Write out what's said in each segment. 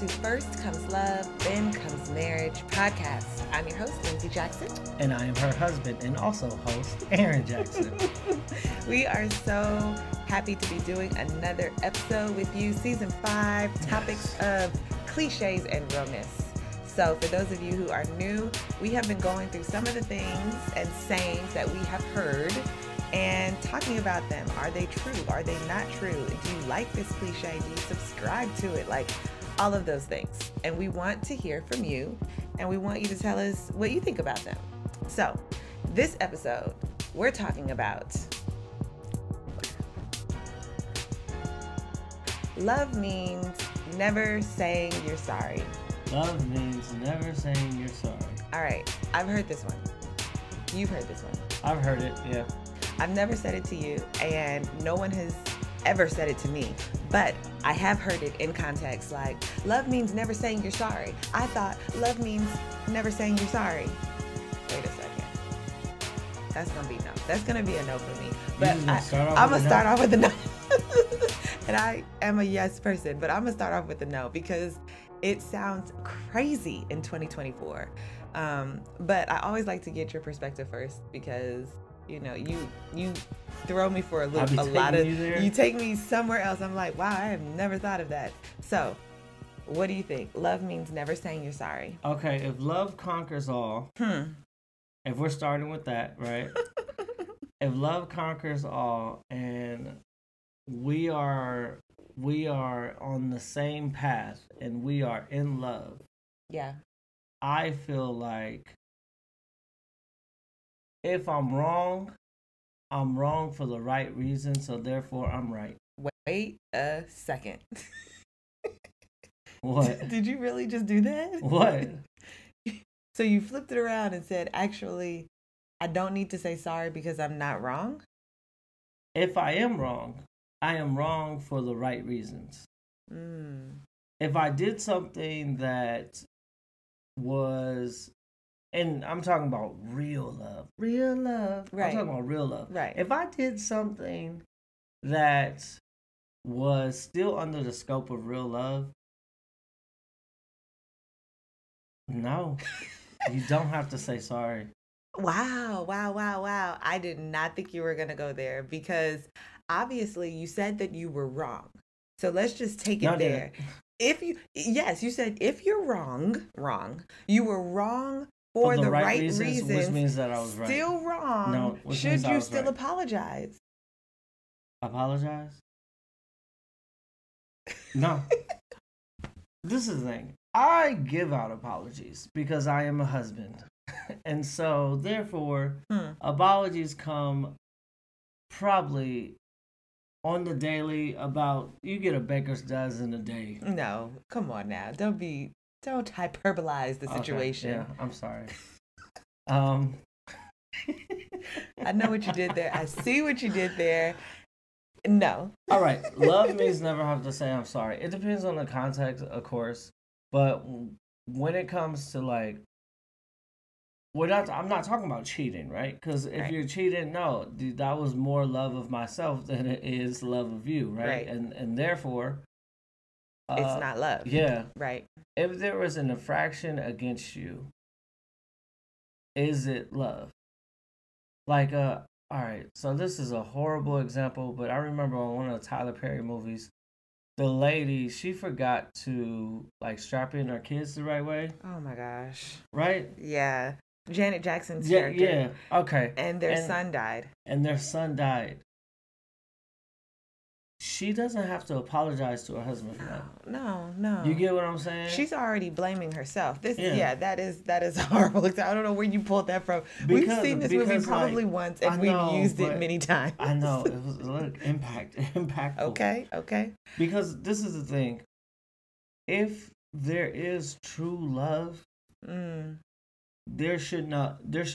to First Comes Love, Then Comes Marriage podcast. I'm your host, Lindsay Jackson. And I am her husband and also host, Aaron Jackson. We are so happy to be doing another episode with you. Season 5, topics of cliches and realness. So for those of you who are new, we have been going through some of the things and sayings that we have heard and talking about them. Are they true? Are they not true? Do you like this cliche? Do you subscribe to it? Like all of those things. And we want to hear from you, and we want you to tell us what you think about them. So this episode, we're talking about love means never saying you're sorry. Love means never saying you're sorry. All right, I've heard this one. You've heard this one. I've heard it, yeah. I've never said it to you, and no one has ever said it to me, but I have heard it in context like, love means never saying you're sorry. I thought love means never saying you're sorry. Wait a second. That's gonna be no. That's gonna be a no for me. But I'm gonna start off with a no. And I am a yes person, but I'm gonna start off with a no because it sounds crazy in 2024. But I always like to get your perspective first because you know, you throw me for a loop a lot of you take me somewhere else. I'm like, wow, I have never thought of that. So what do you think? Love means never saying you're sorry. Okay, if love conquers all, if we're starting with that, right? If love conquers all and we are on the same path and we are in love. Yeah. I feel like if I'm wrong for the right reason, so therefore I'm right. Wait a second. What? Did you really just do that? What? So you flipped it around and said, actually, I don't need to say sorry because I'm not wrong? If I am wrong for the right reasons. If I did something that was... And I'm talking about real love. Real love. Right. I'm talking about real love. Right. If I did something that was still under the scope of real love, no. You don't have to say sorry. Wow. I did not think you were going to go there because obviously you said that you were wrong. So let's just take it there. You said if you're wrong, you were wrong for the right reasons, which means that I was right. Still wrong. No, should you still apologize? Apologize? No. This is the thing. I give out apologies because I am a husband. And so, therefore, apologies come probably on the daily about, you get a baker's dozen a day. No, come on now. Don't hyperbolize the situation. Okay, yeah, I'm sorry. I know what you did there. I see what you did there. No. All right. Love means never have to say I'm sorry. It depends on the context, of course. But when it comes to like, I'm not talking about cheating, right? Because if you're cheating, no, that was more love of myself than it is love of you, right? And therefore... it's not love. Yeah. Right. If there was an infraction against you, is it love? Like, all right, so this is a horrible example, but I remember on one of the Tyler Perry movies, the lady, she forgot to, like, strap in her kids the right way. Oh, my gosh. Right? Yeah. Janet Jackson's character. Yeah, okay. And their son died. She doesn't have to apologize to her husband for that. No. You get what I'm saying? She's already blaming herself. That is horrible. I don't know where you pulled that from. We've seen this movie probably once, and we've used it many times. I know. It was impactful. Okay. Because this is the thing. If there is true love, there should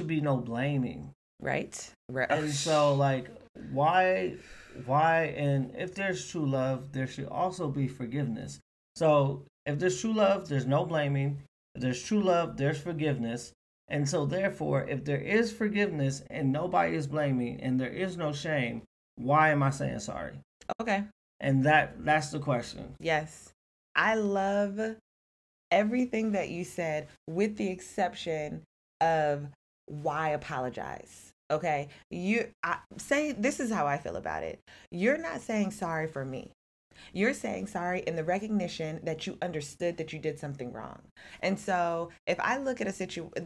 be no blaming. Right. And so, like, why, and if there's true love, there should also be forgiveness. So if there's true love, there's no blaming. If there's true love, there's forgiveness. And so therefore, if there is forgiveness and nobody is blaming and there is no shame, why am I saying sorry? Okay. And that's the question. Yes. I love everything that you said, with the exception of why apologize. Okay, say this is how I feel about it. You're not saying sorry for me. You're saying sorry in the recognition that you understood that you did something wrong. And so if I look at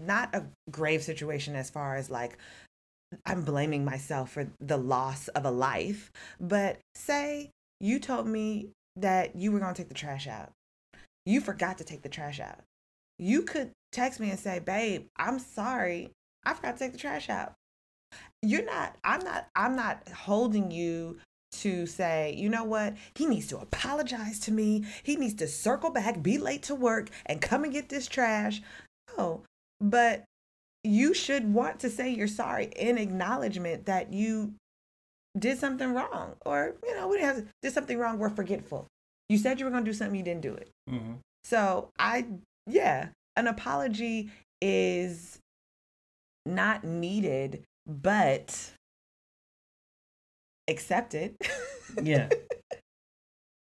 not a grave situation as far as like I'm blaming myself for the loss of a life, but say you told me that you were going to take the trash out. You forgot to take the trash out. You could text me and say, babe, I'm sorry. I forgot to take the trash out. I'm not holding you to say, you know what? He needs to apologize to me. He needs to circle back, be late to work, and come and get this trash. No, but you should want to say you're sorry in acknowledgement that you did something wrong, or did something wrong. We're forgetful. You said you were going to do something, you didn't do it. Mm-hmm. So an apology is not needed, but accepted. Yeah.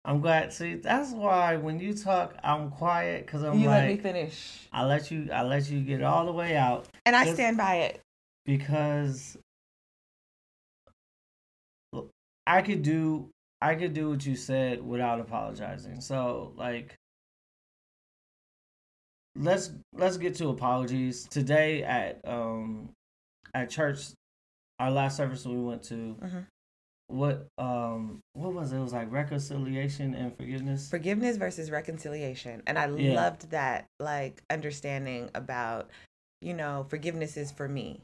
I'm glad. See, that's why when you talk, I'm quiet because you let me finish. I let you get all the way out, and I stand by it because I could do what you said without apologizing. So like, let's get to apologies today at church. Our last service we went to. Mm-hmm. What was it? It was like reconciliation and forgiveness. Forgiveness versus reconciliation. And I loved that, like, understanding about, forgiveness is for me.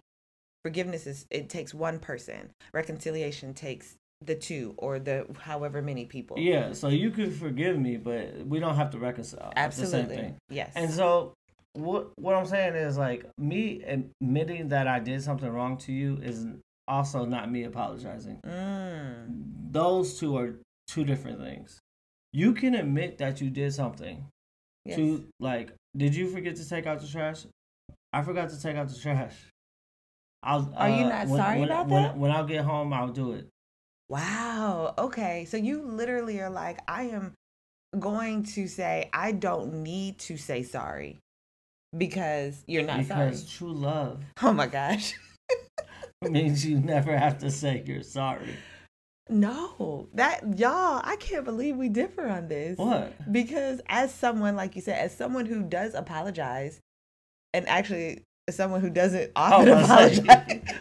It takes one person. Reconciliation takes the two or the however many people. Yeah, so you could forgive me, but we don't have to reconcile. Absolutely. It's the same thing. Yes. And so what I'm saying is, like, me admitting that I did something wrong to you is also not me apologizing. Those two are two different things. You can admit that you did something. Yes. Did you forget to take out the trash? I forgot to take out the trash. Are you not sorry about that? When I'll get home, I'll do it. Wow. Okay. So you literally are like, I am going to say, I don't need to say sorry because you're not sorry. Because true love. Oh my gosh. Means you never have to say you're sorry. No, y'all, I can't believe we differ on this. What? Because as someone, like you said, as someone who does apologize, and actually someone who doesn't often apologize,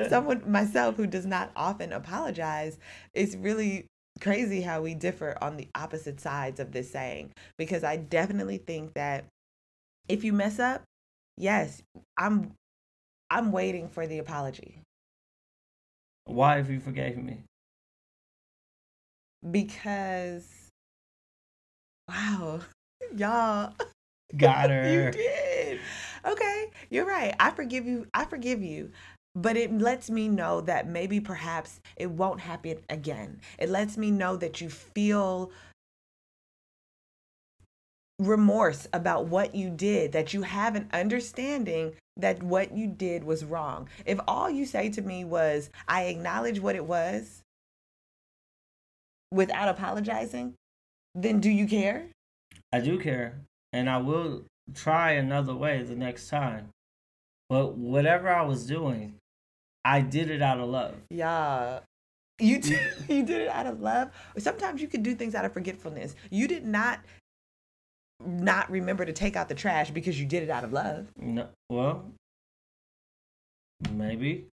someone myself who does not often apologize, it's really crazy how we differ on the opposite sides of this saying. Because I definitely think that if you mess up, yes, I'm waiting for the apology. Why, if you forgave me? Because, wow, y'all. Got her. You did. Okay, you're right. I forgive you. But it lets me know that maybe perhaps it won't happen again. It lets me know that you feel remorse about what you did, that you have an understanding that what you did was wrong. If all you say to me was, I acknowledge what it was without apologizing, then do you care? I do care. And I will try another way the next time. But whatever I was doing, I did it out of love. Yeah. You did it out of love. Sometimes you can do things out of forgetfulness. You did not remember to take out the trash because you did it out of love. No, well, maybe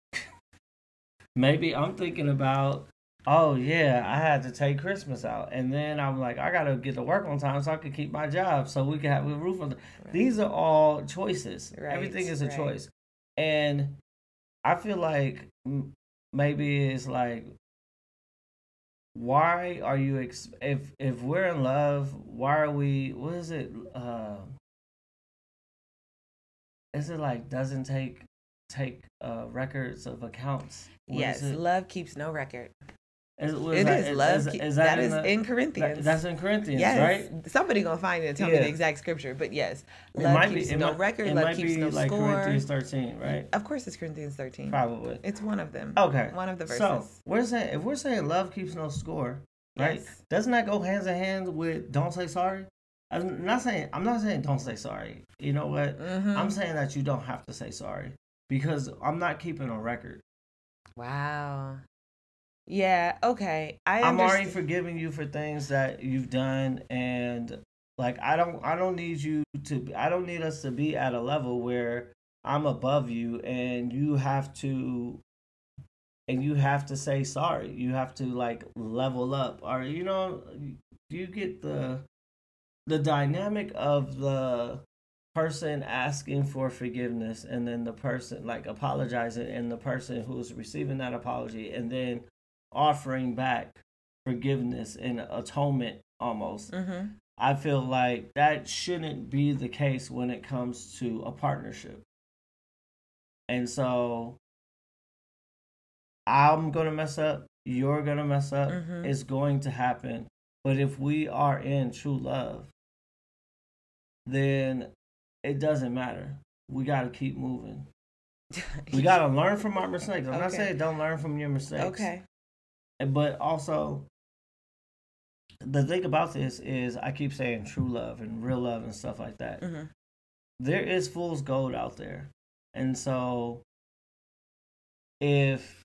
I'm thinking about, oh yeah, I had to take Christmas out, and then I'm like, I gotta get to work on time so I can keep my job so we can have a roof on. Right. These are all choices. Right. Everything is a choice, and I feel like maybe it's like, why are you if we're in love, why are we, what is it, is it like doesn't take records of accounts? Yes, love keeps no record. That is in Corinthians. That's in Corinthians, yes. Right? Somebody gonna find it and tell me the exact scripture, but yes, love keeps no record. Love keeps no score. It might be like Corinthians 13, right? Of course, it's Corinthians 13. Probably, it's one of them. Okay, one of the verses. So if we're saying love keeps no score, right? Yes. Doesn't that go hands in hand with don't say sorry? I'm not saying don't say sorry. You know what? I'm saying that you don't have to say sorry because I'm not keeping a record. Wow. Yeah, okay. I'm already forgiving you for things that you've done, and like I don't need us to be at a level where I'm above you and you have to say sorry. You have to like level up, or you get the dynamic of the person asking for forgiveness and then the person like apologizing and the person who's receiving that apology and then offering back forgiveness and atonement almost. I feel like that shouldn't be the case when it comes to a partnership. And so I'm going to mess up, you're going to mess up, it's going to happen. But if we are in true love, then it doesn't matter. We got to keep moving. We got to learn from our mistakes. I'm not saying don't learn from your mistakes. Okay. But also, the thing about this is I keep saying true love and real love and stuff like that. There is fool's gold out there. And so if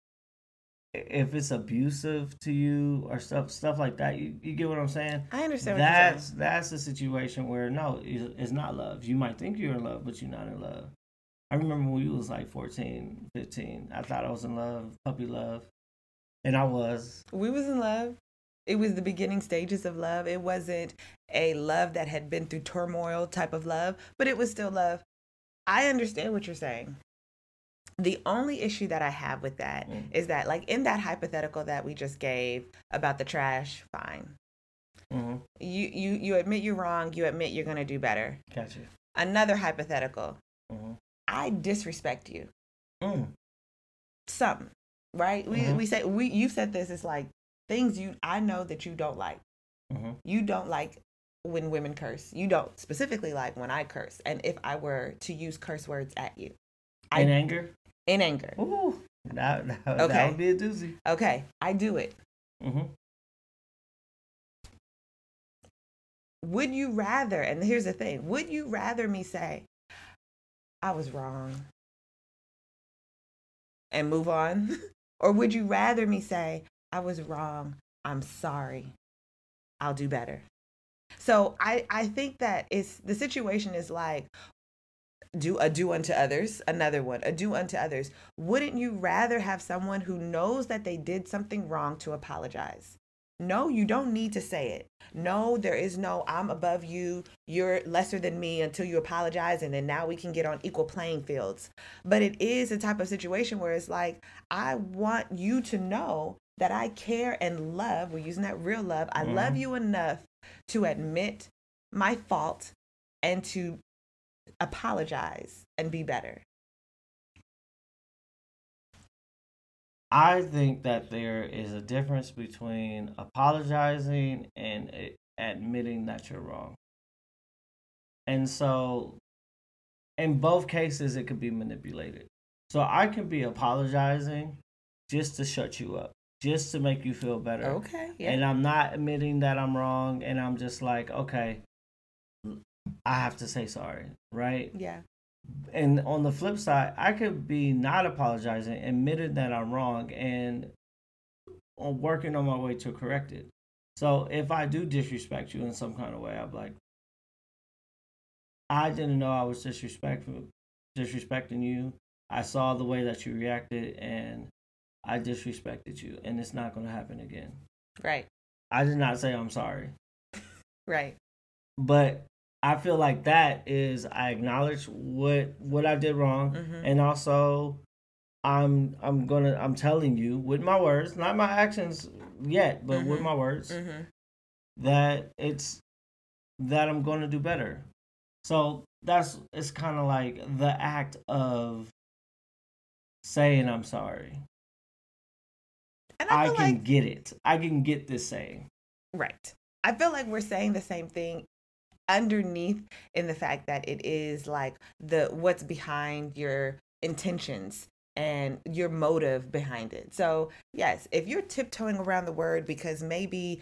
it's abusive to you or stuff like that, you get what I'm saying? I understand what you're saying. That's a situation where no, it's not love. You might think you're in love, but you're not in love. I remember when you was like 14, 15. I thought I was in love, puppy love. And I was. We was in love. It was the beginning stages of love. It wasn't a love that had been through turmoil type of love, but it was still love. I understand what you're saying. The only issue that I have with that is that, like, in that hypothetical that we just gave about the trash, fine. You admit you're wrong. You admit you're going to do better. Gotcha. Another hypothetical. I disrespect you. Something, right? We say, you've said this, it's like things I know that you don't like. You don't like when women curse. You don't specifically like when I curse. And if I were to use curse words at you. In anger? In anger. Ooh, that would be a doozy. Okay, I do it. Would you rather, and here's the thing, would you rather me say, I was wrong, and move on? Or would you rather me say, I was wrong, I'm sorry, I'll do better? So I think that the situation is like, do unto others, another one, do unto others. Wouldn't you rather have someone who knows that they did something wrong to apologize? No, you don't need to say it. No, there is no, I'm above you, you're lesser than me until you apologize, and then now we can get on equal playing fields. But it is a type of situation where it's like, I want you to know that I care and love, we're using that real love, I love you enough to admit my fault and to apologize and be better. I think that there is a difference between apologizing and admitting that you're wrong. And so in both cases, it could be manipulated. So I could be apologizing just to shut you up, just to make you feel better. Okay. Yeah. And I'm not admitting that I'm wrong. And I'm just like, okay, I have to say sorry, right? Yeah. And on the flip side, I could be not apologizing, admitting that I'm wrong, and working on my way to correct it. So if I do disrespect you in some kind of way, I'm like, I didn't know I was disrespecting you. I saw the way that you reacted, and I disrespected you, and it's not going to happen again. Right. I did not say I'm sorry. Right. But I feel like that is, I acknowledge what I did wrong, and also I'm telling you with my words, not my actions yet, but with my words, that I'm going to do better. So it's kind of like the act of saying I'm sorry. And I can get it. I can get this saying. Right. I feel like we're saying the same thing underneath in the fact that it is like what's behind your intentions and your motive behind it. So yes, if you're tiptoeing around the word because maybe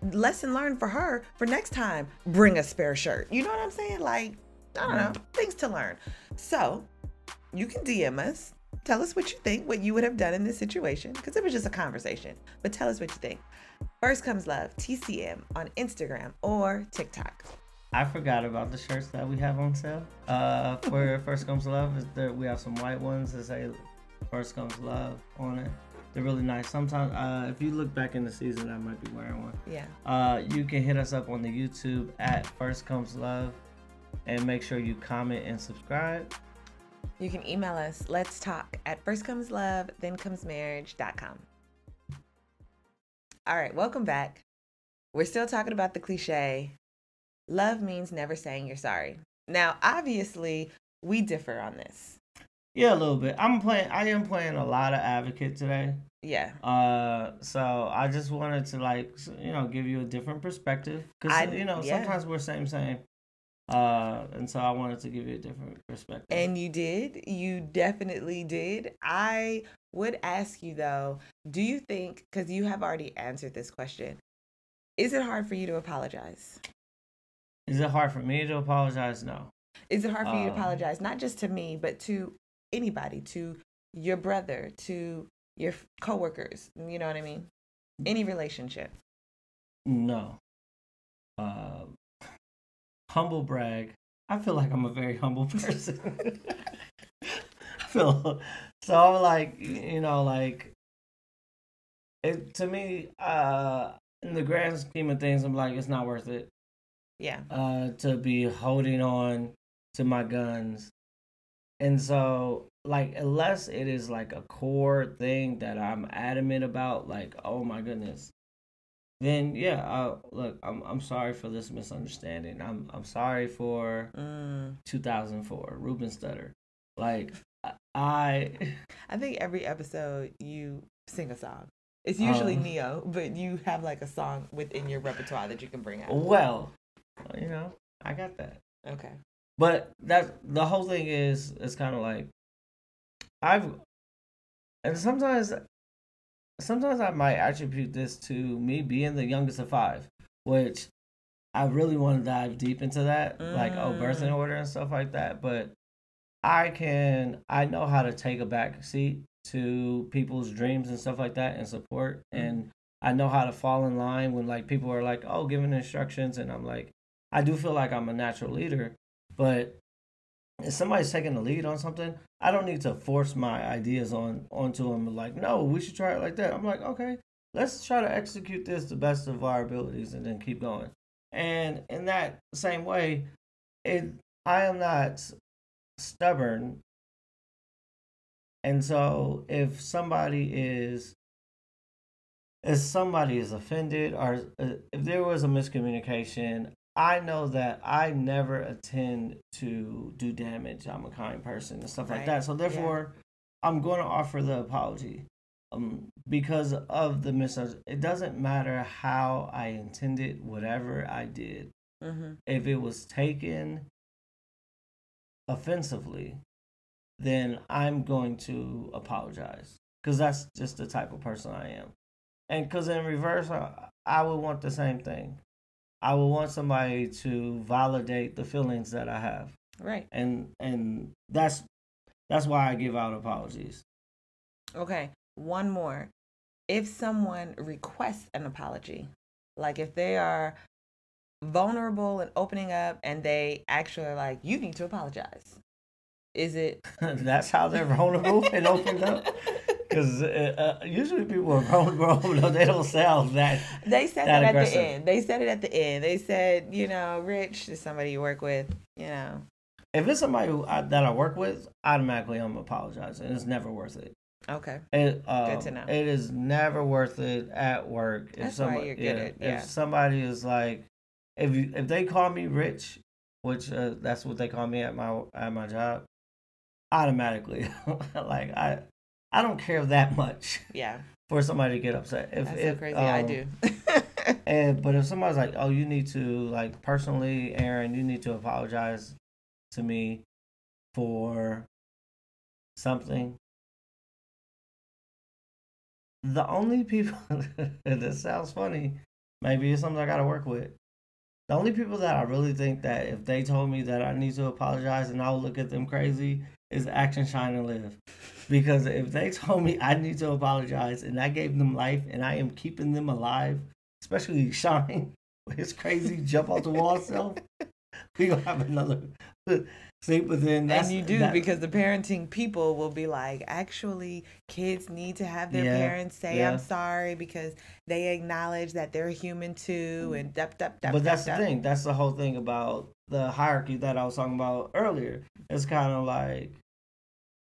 lesson learned for her for next time. Bring a spare shirt. You know what I'm saying? Like, I don't know, things to learn. So you can DM us. Tell us what you think, what you would have done in this situation, because it was just a conversation. But tell us what you think. First Comes Love, TCM, on Instagram or TikTok. I forgot about the shirts that we have on sale. For First Comes Love, we have some white ones that say First Comes Love on it. They're really nice. Sometimes, if you look back in the season, I might be wearing one. Yeah. You can hit us up on the YouTube at First Comes Love, and make sure you comment and subscribe. You can email us, let's talk at firstcomeslovethenComesMarriage.com. All right, welcome back. We're still talking about the cliche. Love means never saying you're sorry. Now, obviously, we differ on this. Yeah, a little bit. I am playing a lot of advocate today. Yeah. So I just wanted to give you a different perspective, because sometimes we're same. And so I wanted to give you a different perspective. And you did. You definitely did. I would ask you, though, do you think, because you have already answered this question, is it hard for you to apologize? Is it hard for me to apologize? No. Is it hard for you to apologize, not just to me, but to anybody, to your brother, to your coworkers? You know what I mean? Any relationship? No. Humble brag. I feel like I'm a very humble person. So I'm like, it to me, in the grand scheme of things, I'm like, it's not worth it. Yeah. To be holding on to my guns. And so, like, unless it is like a core thing that I'm adamant about, like, oh my goodness, then yeah, look, I'm sorry for this misunderstanding. I'm sorry for 2004 Ruben Stutter. Like, I think every episode you sing a song. It's usually Neo, but you have like a song within your repertoire that you can bring out. Well, I got that. Okay. But the whole thing is, it's kind of like sometimes I might attribute this to me being the youngest of 5, which I really want to dive deep into that, like birthing order and stuff like that. But I know how to take a back seat to people's dreams and stuff like that and support, and I know how to fall in line when like people are like, oh, giving instructions, and I'm like, I do feel like I'm a natural leader, but if somebody's taking the lead on something, I don't need to force my ideas onto them. Like, no, we should try it like that. I'm like, okay, let's try to execute this the best of our abilities and then keep going. And in that same way, I am not stubborn. And so if somebody is offended, or if there was a miscommunication, I know that I never intend to do damage. I'm a kind person and stuff like that. So therefore, I'm going to offer the apology because of the misunderstanding. It doesn't matter how I intended whatever I did. If it was taken offensively, then I'm going to apologize, because that's just the type of person I am. And because in reverse, I would want the same thing. I would want somebody to validate the feelings that I have. Right. And that's why I give out apologies. Okay. One more. If someone requests an apology, like if they are vulnerable and opening up and they actually are like, you need to apologize. Is it? That's how they're vulnerable and opened up? Because usually people are vulnerable, but they don't sound that. They said that it aggressive. At the end. They said it at the end. They said, Rich is somebody you work with, If it's somebody that I work with, automatically I'm apologizing. It's never worth it. Okay. Good to know. It is never worth it at work. That's why you're good at. If somebody is like, if they call me Rich, which that's what they call me at my job, automatically, like I don't care that much. Yeah. For somebody to get upset. That's so crazy. I do. But if somebody's like, oh, you need to, like, personally, Aaron, you need to apologize to me for something. The only people, this sounds funny, maybe it's something I gotta work with. The only people that I really think that if they told me that I need to apologize and I would look at them crazy is Action, Shine, and Live. Because if they told me I need to apologize and I gave them life and I am keeping them alive, especially Shine with his crazy jump off the wall self, we gonna have another. See, but then because the parenting people will be like, actually, kids need to have their parents say I'm sorry because they acknowledge that they're human too, and But that's the thing. That's the whole thing about the hierarchy that I was talking about earlier. It's kind of like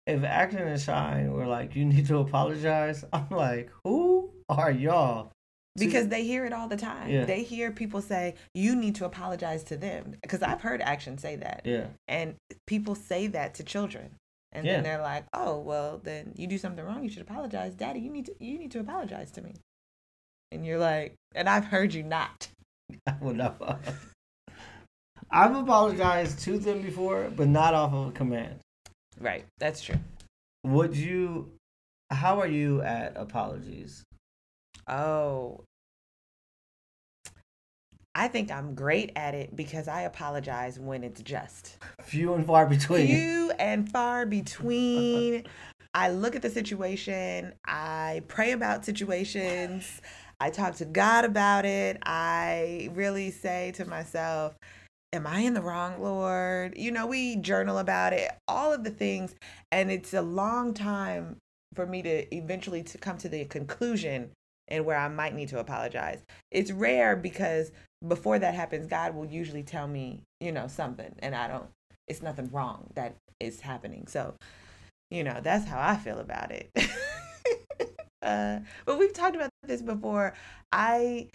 if Action and Shine were like, you need to apologize. I'm like, who are y'all? Because they hear it all the time. Yeah. They hear people say, you need to apologize to them. Because I've heard Action say that. Yeah. And people say that to children. And then they're like, oh, well, then you do something wrong. You should apologize. Daddy, you need to apologize to me. And you're like, and I've heard you not. I would never. I've apologized to them before, but not off of a command. Right. That's true. How are you at apologies? Oh, I think I'm great at it because I apologize when it's just. Few and far between. Few and far between. I look at the situation. I pray about situations. I talk to God about it. I really say to myself, am I in the wrong, Lord? We journal about it, all of the things. And it's a long time for me to eventually to come to the conclusion and where I might need to apologize. It's rare because before that happens, God will usually tell me, something, and it's nothing wrong that is happening. So, that's how I feel about it. But we've talked about this before. I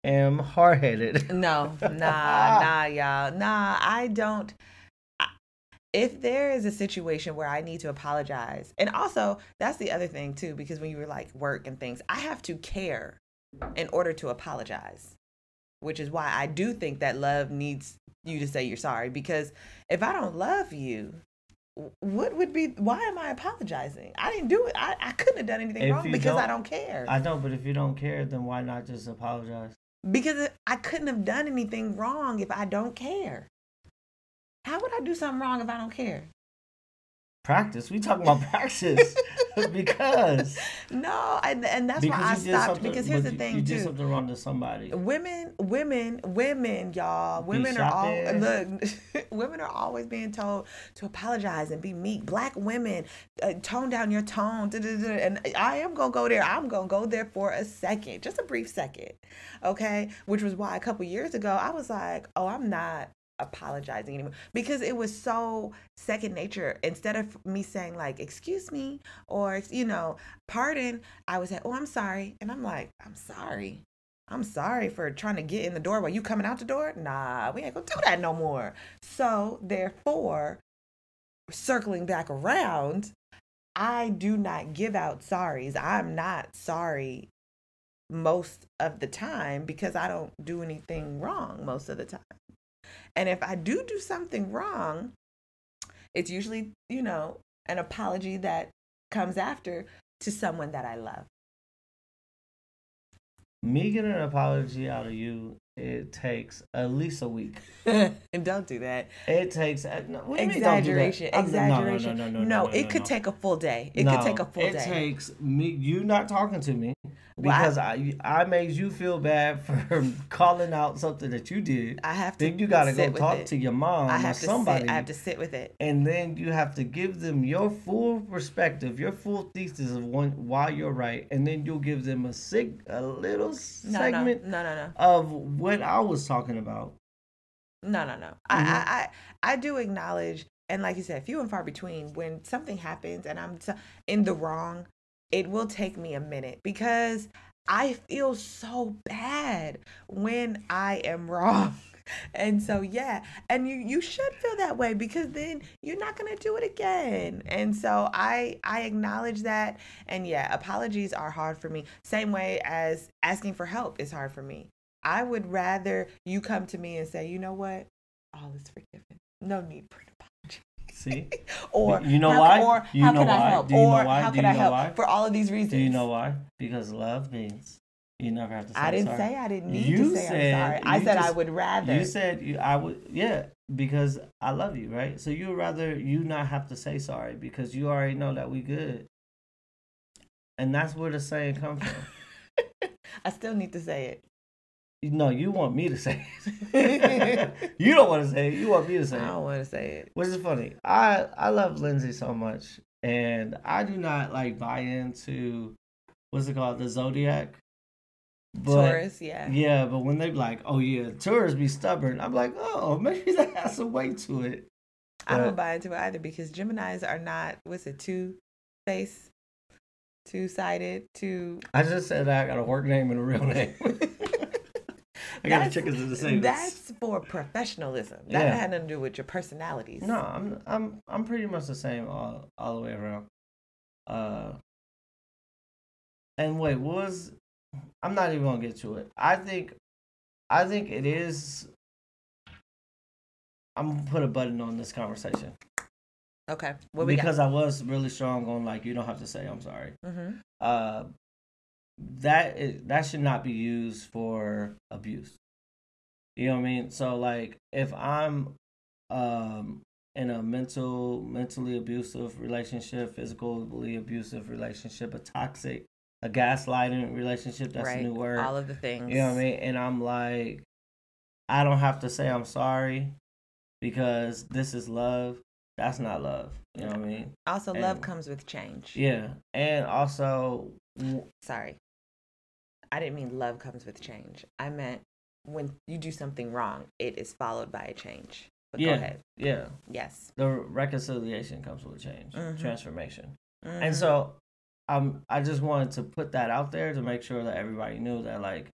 am hard-headed. No, nah, y'all. Nah, I don't. If there is a situation where I need to apologize, and also that's the other thing too, because when you were like work and things, I have to care in order to apologize, which is why I do think that love needs you to say you're sorry, because if I don't love you, why am I apologizing? I didn't do it. I couldn't have done anything wrong because I don't care. I know, but if you don't care, then why not just apologize? Because I couldn't have done anything wrong if I don't care. How would I do something wrong if I don't care? Practice. We talking about practice. Because no, and that's why I stopped. Because here's the thing, you did something wrong to somebody. Women, y'all. Women are always being told to apologize and be meek. Black women, tone down your tone. And I am gonna go there. I'm gonna go there for a second, just a brief second, okay? Which was why a couple years ago I was like, oh, I'm not apologizing anymore, because it was so second nature. Instead of me saying like, excuse me, or pardon, I would say, oh, I'm sorry. And I'm like, I'm sorry for trying to get in the door while you coming out the door. Nah, we ain't gonna do that no more. So therefore, circling back around, I do not give out sorries. I'm not sorry most of the time because I don't do anything wrong most of the time. And if I do something wrong, it's usually, an apology that comes after to someone that I love. Me getting an apology out of you, it takes at least a week. And don't do that. It takes exaggeration. Exaggeration. No, it could take a full day. It could take a full day. It takes me, you not talking to me. Because I made you feel bad for calling out something that you did. I have to. Then you gotta go talk to your mom or somebody. I have to sit with it. And then you have to give them your full perspective, your full thesis of why you're right, and then you'll give them a little segment of what I was talking about. No. Mm-hmm. I do acknowledge, and like you said, few and far between when something happens and I'm in the wrong. It will take me a minute because I feel so bad when I am wrong. And so, yeah, and you should feel that way because then you're not going to do it again. And so I acknowledge that. And yeah, apologies are hard for me. Same way as asking for help is hard for me. I would rather you come to me and say, you know what? All is forgiven. No need for an apology. See? Or you know why? Or how can I help? Or how can I help? For all of these reasons. Do you know why? Because love means You never have to say I didn't sorry. say I didn't need to say I'm sorry. I said I would rather. You said I would, yeah, because I love you, right? So you would rather you not have to say sorry because you already know that we good. And that's where the saying comes from. I still need to say it. No, you want me to say it. You don't want to say it. You want me to say it. I don't want to say it. Which is funny. I love Lindsay so much. And I do not like buy into, what's it called? The Zodiac. Taurus, yeah. Yeah, but when they be like, oh yeah, Taurus be stubborn, I'm like, oh, maybe that has some weight to it. I don't buy into it either because Geminis are not, what's it, two-faced, two-sided, two... I just said I got a work name and a real name. I got the chickens in the same. That's for professionalism. That had nothing to do with your personalities. No, I'm pretty much the same all the way around. And wait, what was... I'm not even gonna get to it. I think it is. I'm gonna put a button on this conversation. Okay. Because I was really strong on like you don't have to say I'm sorry. Mm-hmm. That should not be used for abuse. You know what I mean? So like if I'm in a mentally abusive relationship, physically abusive relationship, a gaslighting relationship, that's a new word. All of the things. You know what I mean? And I'm like, I don't have to say I'm sorry because this is love. That's not love. You know what I mean? Also, love comes with change. Yeah. And also... Sorry. I didn't mean love comes with change. I meant when you do something wrong, it is followed by a change. But go ahead. Yeah. Yes. The reconciliation comes with change. Mm-hmm. Transformation. Mm-hmm. And so... I just wanted to put that out there to make sure that everybody knew that, like,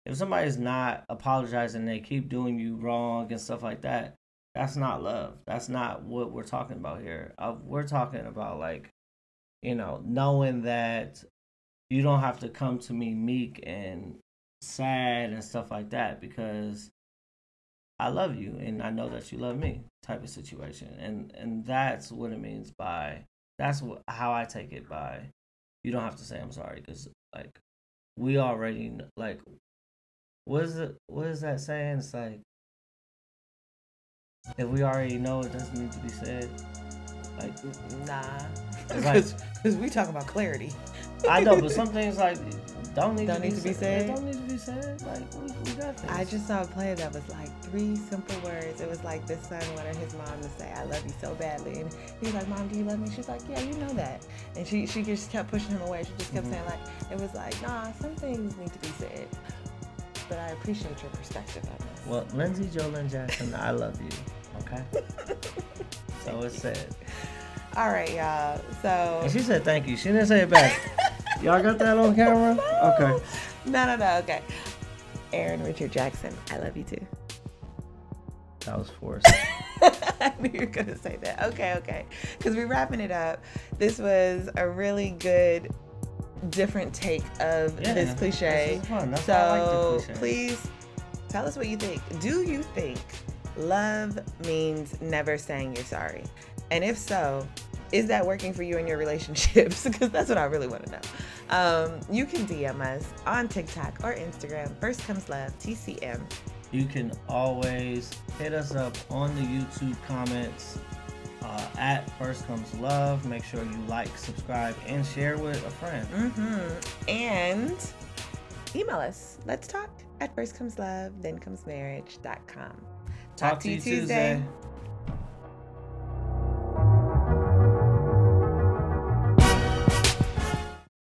if somebody's not apologizing, they keep doing you wrong and stuff like that, that's not love. That's not what we're talking about here. We're talking about, like, you know, knowing that you don't have to come to me meek and sad and stuff like that because I love you and I know that you love me type of situation. And that's what it means by, how I take it by. You don't have to say I'm sorry because, like, we already, like, what is that saying? It's like, if we already know, it doesn't need to be said. Like, nah. Because we talk about clarity. I know, but some things, like, don't need to be said. Don't need to be said. Like, we got this. I just saw a play that was like 3 simple words. It was like this son wanted his mom to say, I love you so badly. And he was like, Mom, do you love me? She's like, yeah, you know that. And she just kept pushing him away. She just kept saying, like, it was like, nah, some things need to be said. But I appreciate your perspective on this. Well, Lindsay Jolyn Jackson, I love you. Okay? So it's said. All right, y'all. So. And she said thank you. She didn't say it back. Y'all got that on camera? No. Okay. No. Okay. Aaron Richard Jackson, I love you too. That was forced. I knew you were going to say that. Okay. Because we're wrapping it up. This was a really good, different take of this cliche. This is fun. That's so why I like the cliche. Please tell us what you think. Do you think love means never saying you're sorry? And if so, is that working for you in your relationships? Because that's what I really want to know. You can DM us on TikTok or Instagram. First Comes Love, TCM. You can always hit us up on the YouTube comments at First Comes Love. Make sure you like, subscribe, and share with a friend. Mm-hmm. And email us. Let's talk at firstcomeslove, thenComesMarriage.com. Talk to you Tuesday.